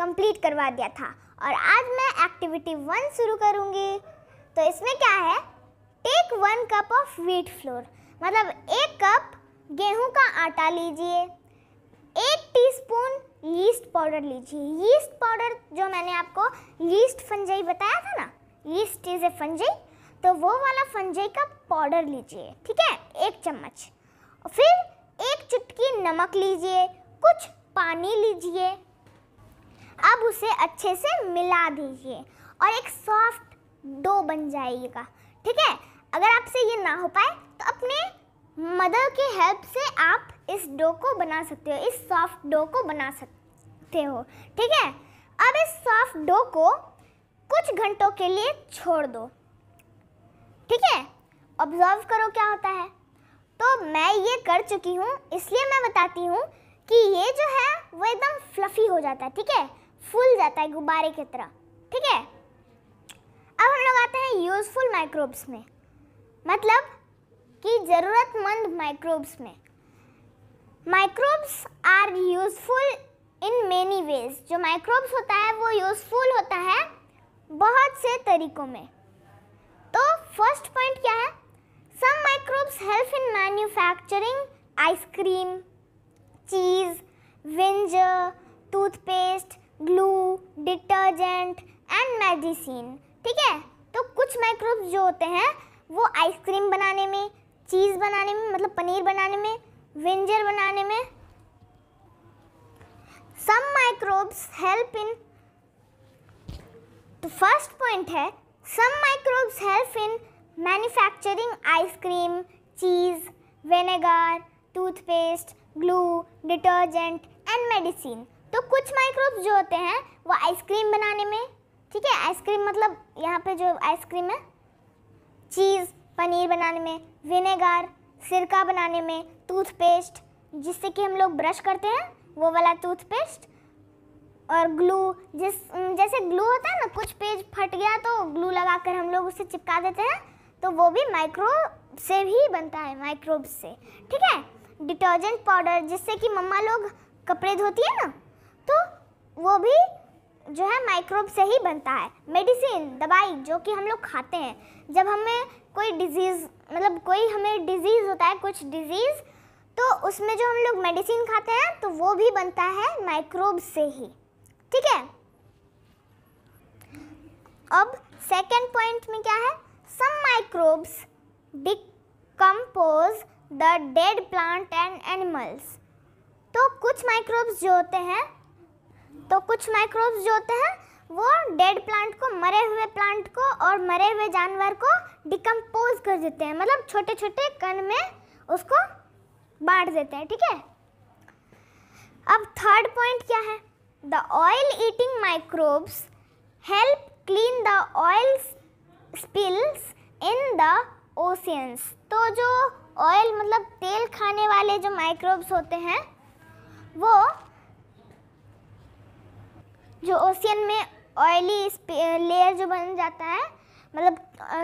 Complete करवा दिया था और आज मैं एक्टिविटी 1 शुरू करूँगी। तो इसमें क्या है, take 1 cup of wheat flour, मतलब 1 कप गेहूं का आटा लीजिए, 1 टीस्पून यीस्ट पाउडर लीजिए। यीस्ट पाउडर जो मैंने आपको यीस्ट फंजाई बताया था ना, यीस्ट इज ए फंजाई, तो वो वाला फंजाई का पाउडर लीजिए, ठीक है, 1 चम्मच। फिर 1 चुटकी नमक लीजिए, कुछ पानी लीजिए। अब उसे अच्छे से मिला दीजिए और एक सॉफ्ट डो बन जाएगा, ठीक है। अगर आपसे ये ना हो पाए तो अपने मदर की हेल्प से आप इस डो को बना सकते हो, इस सॉफ्ट डो को बना सकते हो, ठीक है। अब इस सॉफ्ट डो को कुछ घंटों के लिए छोड़ दो, ठीक है। ऑब्जर्व करो क्या होता है। तो मैं ये कर चुकी हूँ, इसलिए मैं बताती हूँ कि ये जो है वो एकदम फ्लफी हो जाता है, ठीक है, फूल जाता है गुब्बारे की तरह, ठीक है। अब हम लोग आते हैं यूजफुल माइक्रोब्स में, मतलब कि ज़रूरतमंद माइक्रोब्स में। Microbes are useful in many ways. जो माइक्रोब्स होता है वो यूजफुल होता है बहुत से तरीकों में। तो फर्स्ट पॉइंट क्या है, some microbes help in manufacturing ice cream, cheese, vinegar, toothpaste, glue, detergent and medicine, ठीक है। तो कुछ माइक्रोब्स जो होते हैं वो आइसक्रीम बनाने में, चीज़ बनाने में, मतलब पनीर बनाने में, विनेगर बनाने में। सम माइक्रोब्स हेल्प इन, तो फर्स्ट पॉइंट है some microbes help in manufacturing ice cream, cheese, vinegar, toothpaste, glue, detergent and medicine. तो कुछ माइक्रोब्स जो होते हैं वो आइसक्रीम बनाने में, ठीक है, आइसक्रीम मतलब यहाँ पे जो आइसक्रीम है, चीज़ पनीर बनाने में, विनेगर सिरका बनाने में, टूथपेस्ट जिससे कि हम लोग ब्रश करते हैं वो वाला टूथपेस्ट, और ग्लू जैसे ग्लू होता है ना, कुछ पेज फट गया तो ग्लू लगाकर हम लोग उसे चिपका देते हैं, तो वो भी माइक्रोब से ही बनता है, माइक्रोब से, ठीक है। डिटर्जेंट पाउडर जिससे कि मम्मा लोग कपड़े धोती है ना, तो वो भी जो है माइक्रोब से ही बनता है। मेडिसिन दवाई जो कि हम लोग खाते हैं, जब हमें कोई डिजीज़, मतलब कोई हमें डिजीज़ होता है, कुछ डिजीज़, तो उसमें जो हम लोग मेडिसिन खाते हैं तो वो भी बनता है माइक्रोब से ही, ठीक है। अब सेकेंड पॉइंट में क्या है, some microbes decompose the dead plant and animals. तो कुछ माइक्रोब्स जो होते हैं वो डेड प्लांट को, मरे हुए प्लांट को और मरे हुए जानवर को डिकम्पोज कर देते हैं, मतलब छोटे छोटे कण में उसको बांट देते हैं, ठीक है। अब थर्ड पॉइंट क्या है, the oil eating microbes help clean the oil spills in the oceans. तो जो ऑयल मतलब तेल खाने वाले जो माइक्रोब्स होते हैं वो जो ओशियन में ऑयली लेयर जो बन जाता है, मतलब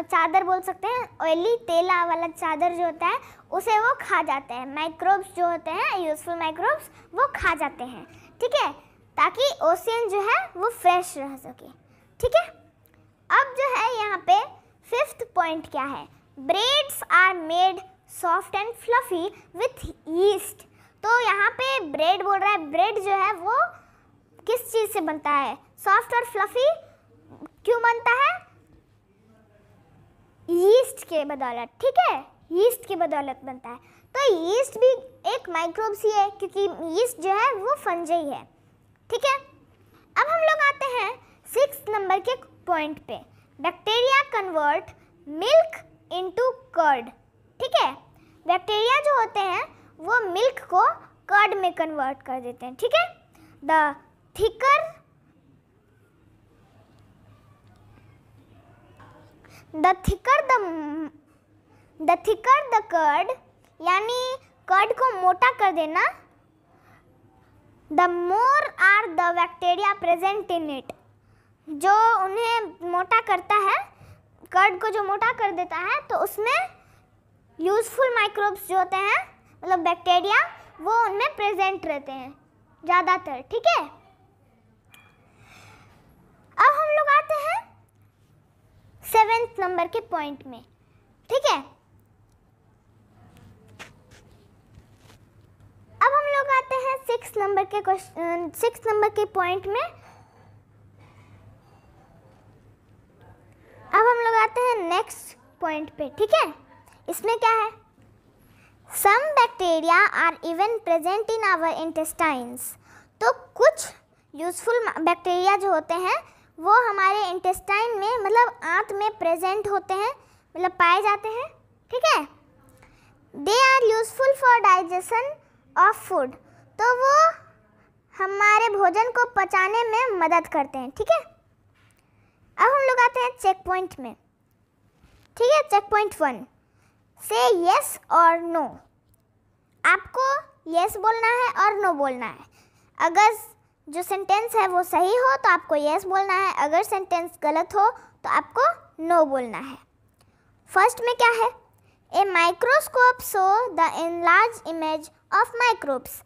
चादर बोल सकते हैं, ऑयली तेला वाला चादर जो होता है उसे वो खा जाते हैं। माइक्रोब्स जो होते हैं यूजफुल माइक्रोब्स वो खा जाते हैं, ठीक है, ताकि ओशियन जो है वो फ्रेश रह सके, ठीक है। अब जो है यहाँ पे फिफ्थ पॉइंट क्या है, breads are made soft and fluffy with yeast. तो यहाँ पे ब्रेड बोल रहा है, ब्रेड जो है वो किस चीज़ से बनता है, सॉफ्ट और फ्लफी क्यों बनता है, यीस्ट के बदौलत, ठीक है, यीस्ट की बदौलत बनता है। तो यीस्ट भी एक माइक्रोब्स ही है क्योंकि यीस्ट जो है वो फंजाई है, ठीक है। अब हम लोग आते हैं 6 नंबर के पॉइंट पे, bacteria convert milk into curd, ठीक है। बैक्टीरिया जो होते हैं वो मिल्क को कर्ड में कन्वर्ट कर देते हैं, ठीक है। द थिकर द कर्ड, यानी कर्ड को मोटा कर देना, the more are the bacteria present in it. जो उन्हें मोटा करता है, कर्ड को जो मोटा कर देता है, तो उसमें यूजफुल माइक्रोब्स जो होते हैं, मतलब बैक्टीरिया, वो उनमें प्रेजेंट रहते हैं ज़्यादातर, ठीक है। 7th नंबर के पॉइंट में, ठीक है। अब हम लोग आते हैं 6 नंबर के पॉइंट में। अब हम लोग आते हैं नेक्स्ट पॉइंट पे, ठीक है। इसमें क्या है, some bacteria are even present in our intestines. तो कुछ यूजफुल बैक्टीरिया जो होते हैं वो हमारे इंटेस्टाइन में, मतलब आंत में प्रेजेंट होते हैं, मतलब पाए जाते हैं, ठीक है। They are useful for digestion of food. तो वो हमारे भोजन को पचाने में मदद करते हैं, ठीक है। अब हम लोग आते हैं चेक पॉइंट में, ठीक है। चेक पॉइंट 1, से यस और नो। आपको यस बोलना है और नो बोलना है। अगर जो सेंटेंस है वो सही हो तो आपको यस बोलना है, अगर सेंटेंस गलत हो तो आपको नो बोलना है। फर्स्ट में क्या है, a microscope show the enlarge image of microbes.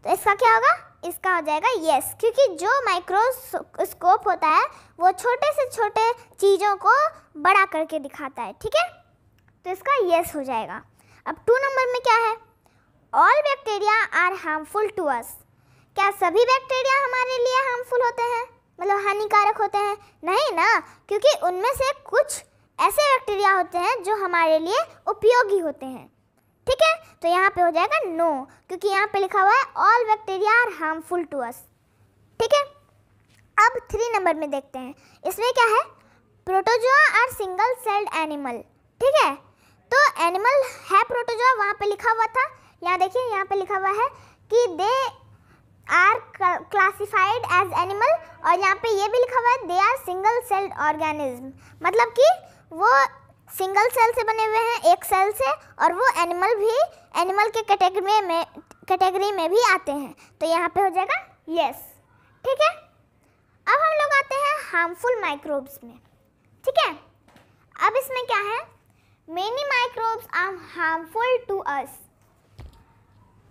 तो इसका क्या होगा, इसका हो जाएगा यस, क्योंकि जो माइक्रोस्कोप होता है वो छोटे से छोटे चीज़ों को बड़ा करके दिखाता है, ठीक है। तो इसका यस हो जाएगा। अब 2 नंबर में क्या है, all bacteria are harmful to us. क्या सभी बैक्टीरिया हमारे लिए हार्मफुल होते हैं, मतलब हानिकारक होते हैं? नहीं ना, क्योंकि उनमें से कुछ ऐसे बैक्टीरिया होते हैं जो हमारे लिए उपयोगी होते हैं, ठीक है। तो यहाँ पे हो जाएगा नो, क्योंकि यहाँ पे लिखा हुआ है all bacteria are harmful to us, ठीक है। अब 3 नंबर में देखते हैं, इसमें क्या है, protozoa are single celled animal, ठीक है। तो एनिमल है प्रोटोजोआ, वहाँ पे लिखा हुआ था, यहाँ देखिए यहाँ पे लिखा हुआ है कि they are classified as animal, और यहाँ पे ये भी लिखा हुआ है they are single celled organism, मतलब कि वो सिंगल सेल से बने हुए हैं, एक सेल से, और वो एनिमल के कैटेगरी में भी आते हैं। तो यहाँ पे हो जाएगा यस, ठीक है। अब हम लोग आते हैं हार्मफुल माइक्रोब्स में, ठीक है। अब इसमें क्या है, many microbes are harmful to us.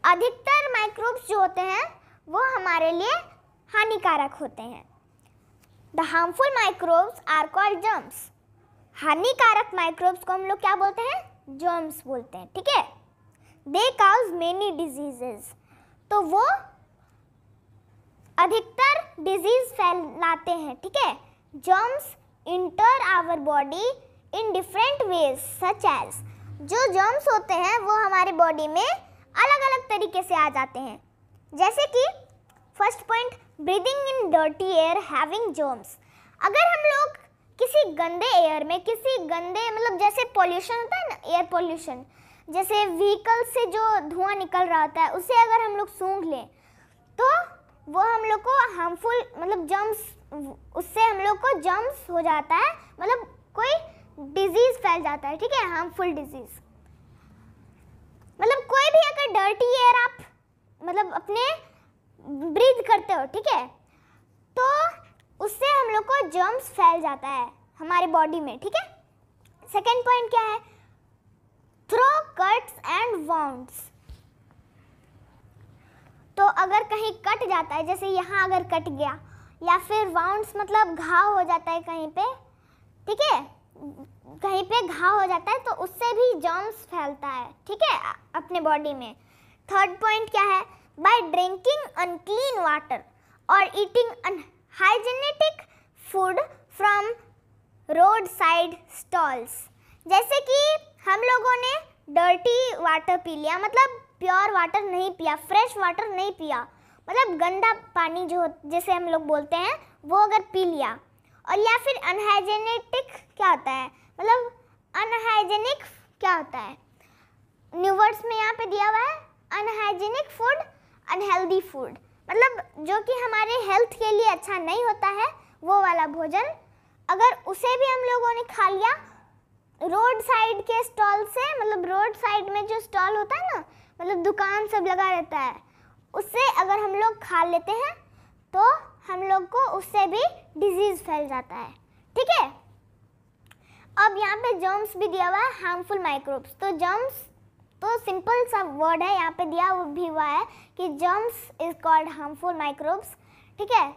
अधिकतर माइक्रोब्स जो होते हैं वो हमारे लिए हानिकारक होते हैं। The harmful microbes are called germs. हानिकारक माइक्रोब्स को हम लोग क्या बोलते हैं, जर्म्स बोलते हैं, ठीक है। They cause many diseases. तो वो अधिकतर डिजीज फैलाते हैं, ठीक है। Germs enter our body in different ways such as. जो जर्म्स होते हैं वो हमारे बॉडी में अलग अलग तरीके से आ जाते हैं, जैसे कि first point, breathing in dirty air having germs. अगर हम लोग किसी गंदे एयर में, किसी गंदे, मतलब जैसे पॉल्यूशन होता है ना, एयर पॉल्यूशन, जैसे व्हीकल से जो धुआं निकल रहा होता है, उसे अगर हम लोग सूंघ लें तो वो हम लोग को हार्मफुल, मतलब जर्म्स, उससे हम लोग को जर्म्स हो जाता है, मतलब कोई डिजीज फैल जाता है, ठीक है, हार्मफुल डिजीज। मतलब कोई भी अगर डर्टी एयर आप मतलब अपने ब्रीथ करते हो, ठीक है, तो उससे हम लोग को जर्म्स फैल जाता है हमारे बॉडी में, ठीक है। सेकेंड पॉइंट क्या है, थ्रो कट्स एंड वाउंड्स। तो अगर कहीं कट जाता है, जैसे यहाँ अगर कट गया, या फिर वाउंड्स मतलब घाव हो जाता है कहीं पे, ठीक है, कहीं पे घाव हो जाता है, तो उससे भी जर्म्स फैलता है, ठीक है, अपने बॉडी में। थर्ड पॉइंट क्या है, बाय ड्रिंकिंग अनक्लीन वाटर और eating unhygienic food from road side stalls. जैसे कि हम लोगों ने डर्टी वाटर पी लिया, मतलब प्योर वाटर नहीं पिया, फ्रेश वाटर नहीं पिया, मतलब गंदा पानी जो जैसे हम लोग बोलते हैं वो अगर पी लिया, और या फिर अनहाइजीनिक क्या होता है, मतलब अनहाइजीनिक क्या होता है, न्यू वर्ड्स में यहाँ पे दिया हुआ है अनहाइजीनिक फूड, अनहेल्दी फूड, मतलब जो कि हमारे हेल्थ के लिए अच्छा नहीं होता है, वो वाला भोजन अगर उसे भी हम लोगों ने खा लिया रोड साइड के स्टॉल से, मतलब रोड साइड में जो स्टॉल होता है ना, मतलब दुकान सब लगा रहता है, उससे अगर हम लोग खा लेते हैं तो हम लोग को उससे भी डिजीज फैल जाता है, ठीक है। अब यहाँ पे जर्म्स भी दिया हुआ है, हार्मफुल माइक्रोब्स। तो जर्म्स तो सिंपल सा वर्ड है, यहाँ पे दिया भी हुआ है कि germs is called harmful microbes, ठीक है।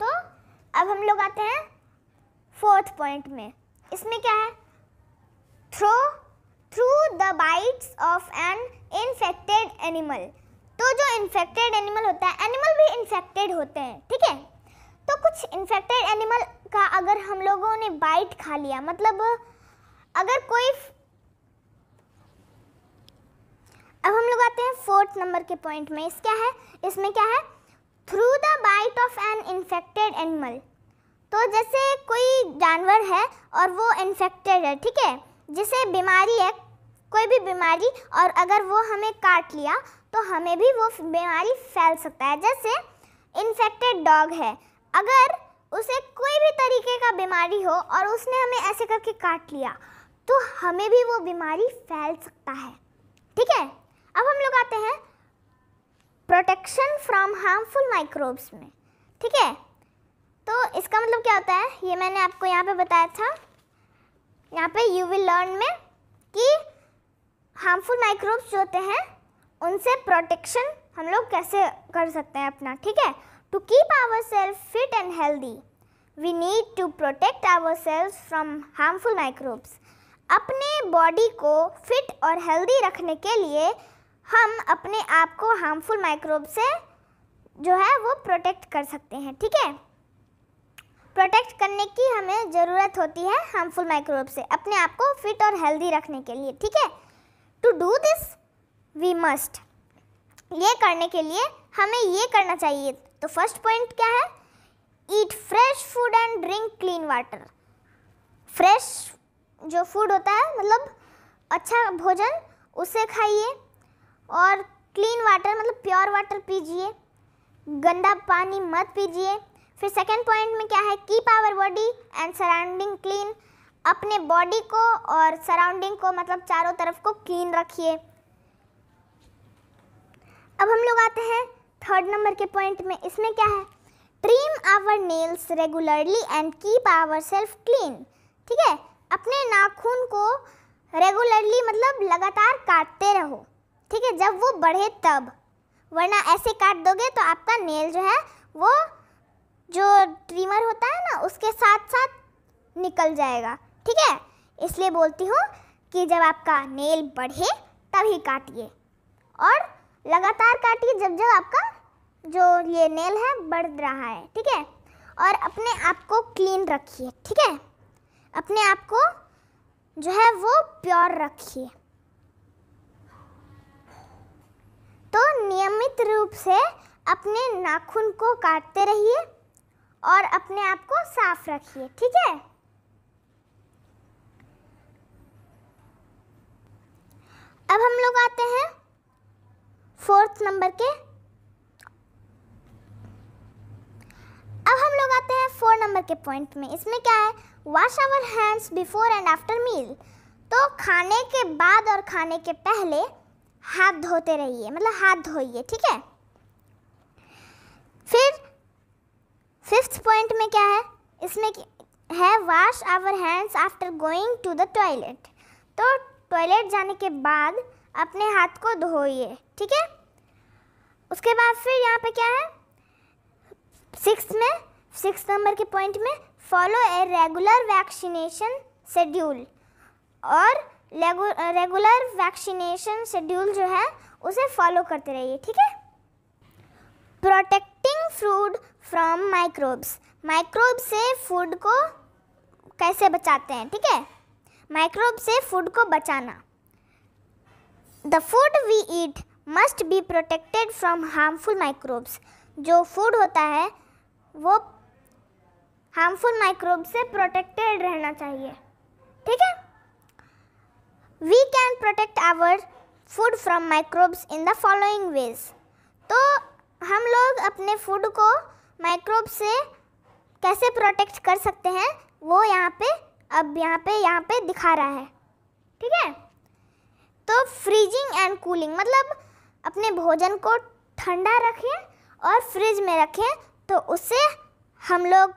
तो अब हम लोग आते हैं फोर्थ पॉइंट में, इसमें क्या है, through the bytes of an infected animal. तो जो इन्फेक्टेड एनिमल होता है, एनिमल भी इन्फेक्टेड होते हैं, ठीक है। तो कुछ इन्फेक्टेड एनिमल का अगर हम लोगों ने बाइट खा लिया, मतलब अगर कोई, अब हम लोग आते हैं 4th नंबर के पॉइंट में। इसमें क्या है, through the bite of an infected animal. तो जैसे कोई जानवर है और वो इन्फेक्टेड है, ठीक है, जिसे बीमारी है, कोई भी बीमारी, और अगर वो हमें काट लिया तो हमें भी वो बीमारी फैल सकता है। जैसे इन्फेक्टेड डॉग है, अगर उसे कोई भी तरीके का बीमारी हो और उसने हमें ऐसे करके काट लिया तो हमें भी वो बीमारी फैल सकता है, ठीक है। अब हम लोग आते हैं प्रोटेक्शन फ्रॉम हार्मफुल माइक्रोब्स में, ठीक है। तो इसका मतलब क्या होता है, ये मैंने आपको यहाँ पे बताया था, यहाँ पे यू विल लर्न में, कि हार्मफुल माइक्रोब्स जो होते हैं उनसे प्रोटेक्शन हम लोग कैसे कर सकते हैं अपना, ठीक है। To keep our self fit and healthy we need to protect our self from harmful microbes. अपने बॉडी को फिट और हेल्दी रखने के लिए हम अपने आप को हार्मफुल माइक्रोब से जो है वो प्रोटेक्ट कर सकते हैं, ठीक है। प्रोटेक्ट करने की हमें ज़रूरत होती है हार्मफुल माइक्रोब से, अपने आप को फिट और हेल्दी रखने के लिए, ठीक है। To do this we must, ये करने के लिए हमें ये करना चाहिए। तो फर्स्ट पॉइंट क्या है, ईट fresh food and drink clean water. Fresh जो फूड होता है, मतलब अच्छा भोजन, उसे खाइए, और क्लीन वाटर मतलब प्योर वाटर पीजिए, गंदा पानी मत पीजिए। फिर सेकंड पॉइंट में क्या है, keep our body and surrounding clean. अपने बॉडी को और सराउंडिंग को, मतलब चारों तरफ को क्लीन रखिए। अब हम लोग आते हैं 3rd नंबर के पॉइंट में। इसमें क्या है, trim our nails regularly and keep our self clean, ठीक है। अपने नाखून को रेगुलरली मतलब लगातार काटते रहो, ठीक है, जब वो बढ़े तब, वरना ऐसे काट दोगे तो आपका नेल जो है वो जो ट्रिमर होता है ना उसके साथ साथ निकल जाएगा, ठीक है। इसलिए बोलती हूँ कि जब आपका नेल बढ़े तभी काटिए, और लगातार काटिए जब जब आपका जो ये नेल है बढ़ रहा है, ठीक है। और अपने आप को क्लीन रखिए, ठीक है, अपने आप को जो है वो प्योर रखिए। तो नियमित रूप से अपने नाखून को काटते रहिए और अपने आप को साफ रखिए, ठीक है। अब हम लोग आते हैं 4th नंबर के, अब हम लोग आते हैं 4 नंबर के पॉइंट में। इसमें क्या है, wash our hands before and after meal. तो खाने के बाद और खाने के पहले हाथ धोते रहिए, मतलब हाथ धोइए, ठीक है। फिर 5th पॉइंट में क्या है, इसमें है wash our hands after going to the toilet. तो टॉयलेट जाने के बाद अपने हाथ को धोइए, ठीक है। उसके बाद फिर यहाँ पे क्या है, 6th नंबर के पॉइंट में, follow a regular vaccination schedule. और रेगुलर वैक्सीनेशन शेड्यूल जो है उसे फॉलो करते रहिए, ठीक है। Protecting food from microbes. Microbe से फूड को कैसे बचाते हैं, ठीक है, माइक्रोब से फूड को बचाना। The food we eat must be protected from harmful microbes. जो फूड होता है वो हार्मफुल माइक्रोब से प्रोटेक्टेड रहना चाहिए, ठीक है। We can protect our food from microbes in the following ways. तो हम लोग अपने फूड को माइक्रोब से कैसे प्रोटेक्ट कर सकते हैं वो यहाँ पे दिखा रहा है, ठीक है। तो फ्रीजिंग एंड कूलिंग, मतलब अपने भोजन को ठंडा रखें और फ्रिज में रखें, तो उससे हम लोग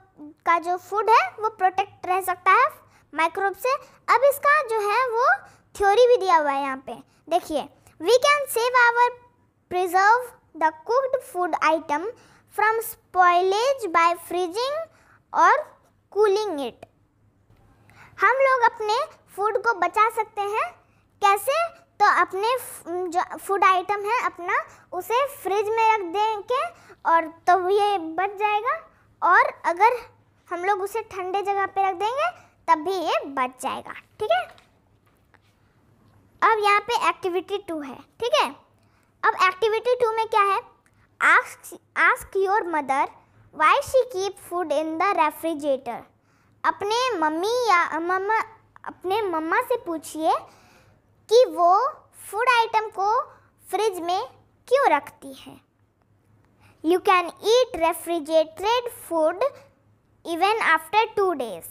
का जो फूड है वो प्रोटेक्ट रह सकता है माइक्रोब से। अब इसका जो है वो थ्योरी भी दिया हुआ है यहाँ पे, देखिए। We can save our preserve the cooked food item from spoilage by freezing और कूलिंग इट। हम लोग अपने फूड को बचा सकते हैं कैसे? तो अपने जो फूड आइटम है अपना उसे फ्रिज में रख देंगे और तो ये बच जाएगा, और अगर हम लोग उसे ठंडे जगह पे रख देंगे तब भी ये बच जाएगा। ठीक है, अब यहाँ पे एक्टिविटी 2 है। ठीक है, अब एक्टिविटी 2 में क्या है? Ask your mother why she keep food in the refrigerator. अपने मम्मा से पूछिए कि वो फूड आइटम को फ्रिज में क्यों रखती है। You can eat refrigerated food even after 2 days।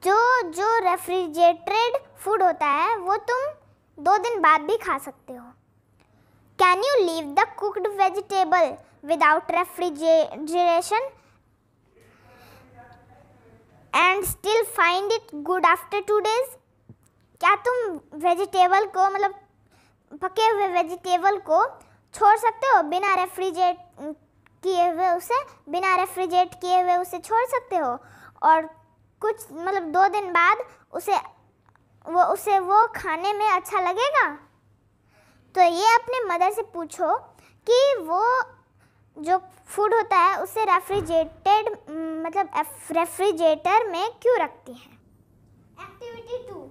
जो रेफ्रिजरेटेड फूड होता है वो तुम 2 दिन बाद भी खा सकते हो। Can you leave the cooked vegetable without refrigeration and still find it good after 2 days। क्या तुम वेजिटेबल को मतलब पके हुए वेजिटेबल को छोड़ सकते हो बिना रेफ्रिजरेट किए हुए उसे छोड़ सकते हो, और कुछ मतलब 2 दिन बाद उसे वो खाने में अच्छा लगेगा? तो ये अपने मदर से पूछो कि वो जो फूड होता है उसे रेफ्रिजरेटर में क्यों रखती है। Activity 2,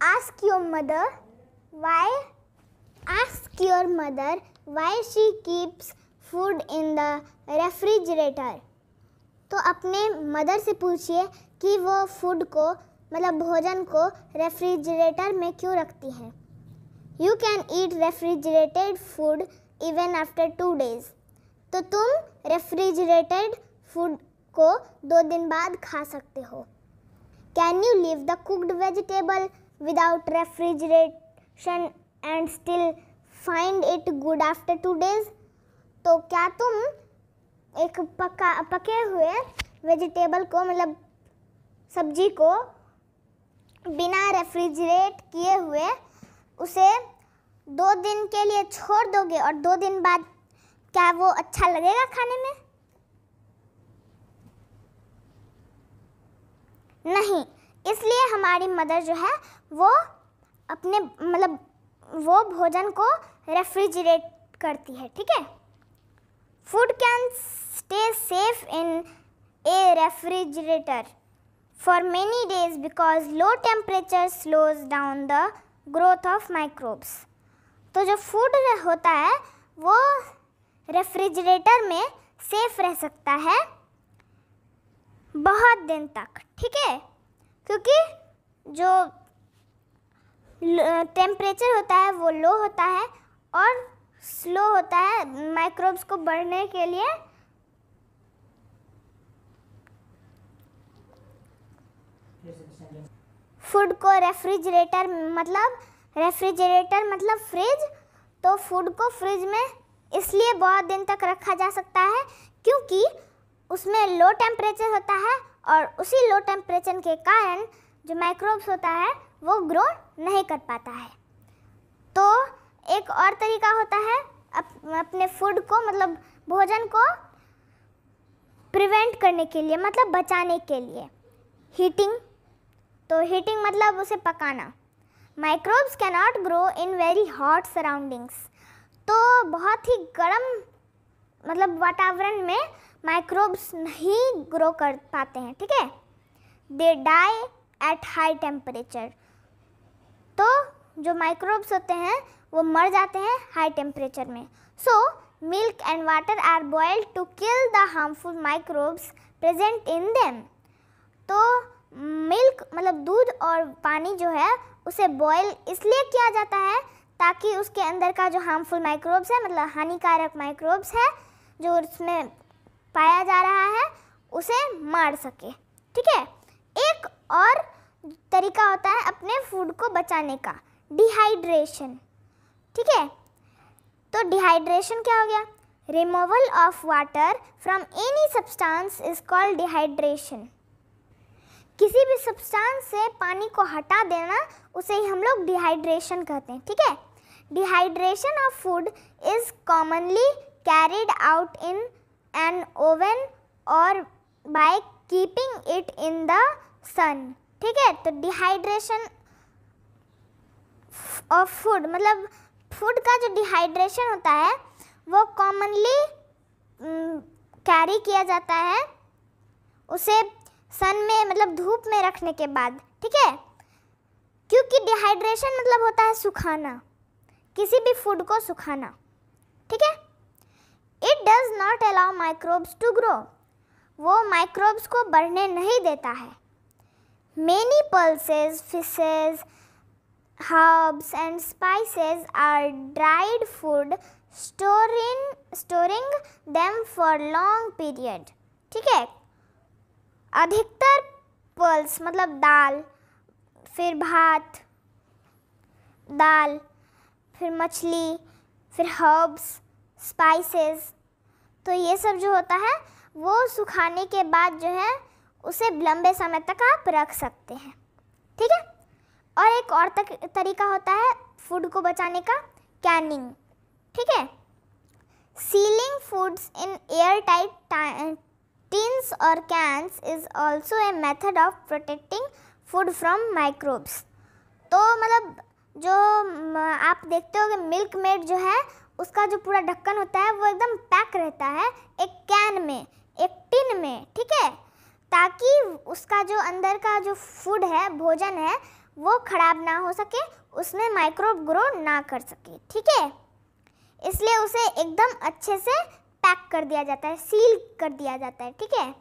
Ask your mother why she keeps food in the refrigerator। तो अपने मदर से पूछिए कि वो फूड को मतलब भोजन को रेफ्रिजरेटर में क्यों रखती है। You can eat refrigerated food even after 2 days। तो तुम रेफ्रिजरेटेड फूड को 2 दिन बाद खा सकते हो। Can you leave the cooked vegetable without refrigeration and still find it good after 2 days। तो क्या तुम एक पके हुए वेजिटेबल को मतलब सब्जी को बिना रेफ्रिजरेट किए हुए उसे 2 दिन के लिए छोड़ दोगे और 2 दिन बाद क्या वो अच्छा लगेगा खाने में? नहीं, इसलिए हमारी मदर जो है वो अपने मतलब वो भोजन को रेफ्रिजरेट करती है। ठीक है, food can stay safe in A refrigerator for many days because low temperature slows down the growth of microbes. तो जो फूड होता है वो रेफ्रिजरेटर में सेफ रह सकता है बहुत दिन तक। ठीक है, क्योंकि जो टेम्परेचर होता है वो लो होता है और स्लो होता है माइक्रोब्स को बढ़ने के लिए। फूड को रेफ्रिजरेटर मतलब फ्रिज। तो फूड को फ्रिज में इसलिए बहुत दिन तक रखा जा सकता है क्योंकि उसमें लो टेम्परेचर होता है और उसी लो टेम्परेचर के कारण जो माइक्रोब्स होता है वो ग्रो नहीं कर पाता है। तो एक और तरीका होता है अपने फूड को मतलब भोजन को प्रिवेंट करने के लिए मतलब बचाने के लिए, हीटिंग। तो हीटिंग मतलब उसे पकाना। Microbes can not grow in very hot surroundings. तो बहुत ही गर्म मतलब वातावरण में माइक्रोब्स नहीं ग्रो कर पाते हैं। ठीक है, they die at high temperature. तो जो माइक्रोब्स होते हैं वो मर जाते हैं हाई टेम्परेचर में। So milk and water are boiled to kill the harmful microbes present in them. तो मिल्क मतलब दूध और पानी जो है उसे बॉयल इसलिए किया जाता है ताकि उसके अंदर का जो हार्मफुल माइक्रोब्स है मतलब हानिकारक माइक्रोब्स है जो उसमें पाया जा रहा है उसे मार सके। ठीक है, एक और तरीका होता है अपने फूड को बचाने का, डिहाइड्रेशन। ठीक है, तो डिहाइड्रेशन क्या हो गया? Removal of water from any substance is called dehydration. किसी भी सब्सटेंस से पानी को हटा देना उसे ही हम लोग डिहाइड्रेशन कहते हैं, ठीक है। Dehydration of food is commonly carried out in an oven और by keeping it in the sun, ठीक है। तो डिहाइड्रेशन ऑफ फूड मतलब फूड का जो डिहाइड्रेशन होता है वो कॉमनली कैरी किया जाता है उसे सन में मतलब धूप में रखने के बाद, ठीक है। क्योंकि डिहाइड्रेशन मतलब होता है सुखाना, किसी भी फूड को सुखाना, ठीक है। It does not allow microbes to grow, वो माइक्रोब्स को बढ़ने नहीं देता है। Many pulses, fishes, herbs and spices are dried food storing them for long period, ठीक है। अधिकतर पल्स मतलब दाल, फिर भात, दाल, फिर मछली, फिर हर्ब्स, स्पाइसेस, तो ये सब जो होता है वो सुखाने के बाद जो है उसे लंबे समय तक आप रख सकते हैं, ठीक है। और एक और तरीका होता है फूड को बचाने का, कैनिंग, ठीक है। Sealing foods in air tight tins और cans is also a method of protecting food from microbes. तो मतलब जो आप देखते हो कि मिल्क मेड जो है उसका जो पूरा ढक्कन होता है वो एकदम पैक रहता है एक कैन में, एक टिन में, ठीक है, ताकि उसका जो अंदर का जो फूड है, भोजन है, वो खराब ना हो सके, उसमें माइक्रोब ग्रो ना कर सके, ठीक है। इसलिए उसे एकदम अच्छे से पैक कर दिया जाता है, सील कर दिया जाता है, ठीक है।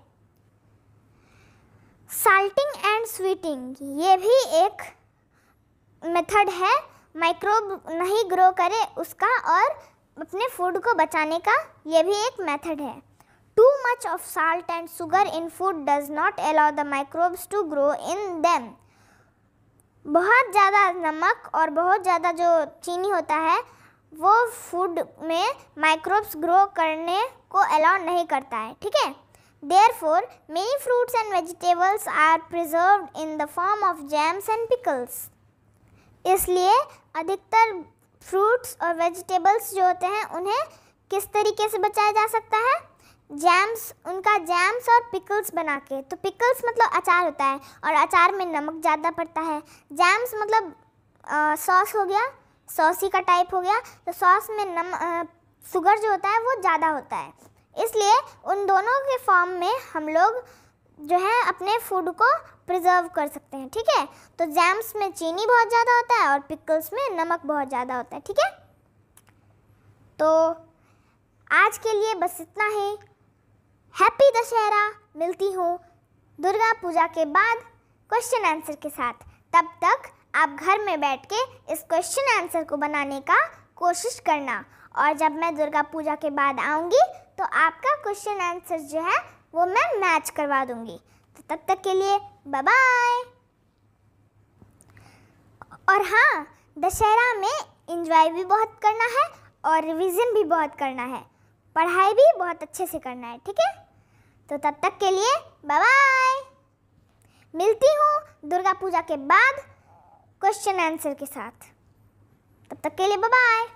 साल्टिंग एंड स्वीटिंग ये भी एक मेथड है माइक्रोब नहीं ग्रो करे उसका और अपने फूड को बचाने का, ये भी एक मेथड है। Too much of salt and sugar in food does not allow the microbes to grow in them. बहुत ज़्यादा नमक और बहुत ज़्यादा जो चीनी होता है वो फूड में माइक्रोब्स ग्रो करने को अलाउ नहीं करता है, ठीक है। Therefore, many fruits and vegetables are preserved in the form of jams and pickles. इसलिए अधिकतर फ्रूट्स और वेजिटेबल्स जो होते हैं उन्हें किस तरीके से बचाया जा सकता है, जैम्स, उनका जैम्स और पिकल्स बना के। तो पिकल्स मतलब अचार होता है और अचार में नमक ज़्यादा पड़ता है। जैम्स मतलब सॉस हो गया, सॉसी का टाइप हो गया, तो सॉस में शुगर जो होता है वो ज़्यादा होता है। इसलिए उन दोनों के फॉर्म में हम लोग जो है अपने फूड को प्रिजर्व कर सकते हैं, ठीक है। तो जैम्स में चीनी बहुत ज़्यादा होता है और पिकल्स में नमक बहुत ज़्यादा होता है, ठीक है। तो आज के लिए बस इतना ही। हैप्पी दशहरा। मिलती हूँ दुर्गा पूजा के बाद क्वेश्चन आंसर के साथ। तब तक आप घर में बैठ के इस क्वेश्चन आंसर को बनाने का कोशिश करना और जब मैं दुर्गा पूजा के बाद आऊँगी तो आपका क्वेश्चन आंसर जो है वो मैं मैच करवा दूँगी। तो तब तक के लिए बाय बाय। और हाँ, दशहरा में एंजॉय भी बहुत करना है और रिवीजन भी बहुत करना है, पढ़ाई भी बहुत अच्छे से करना है, ठीक है। तो तब तक के लिए बाय बाय। मिलती हूँ दुर्गा पूजा के बाद क्वेश्चन आंसर के साथ। तब तक के लिए बाय बाय।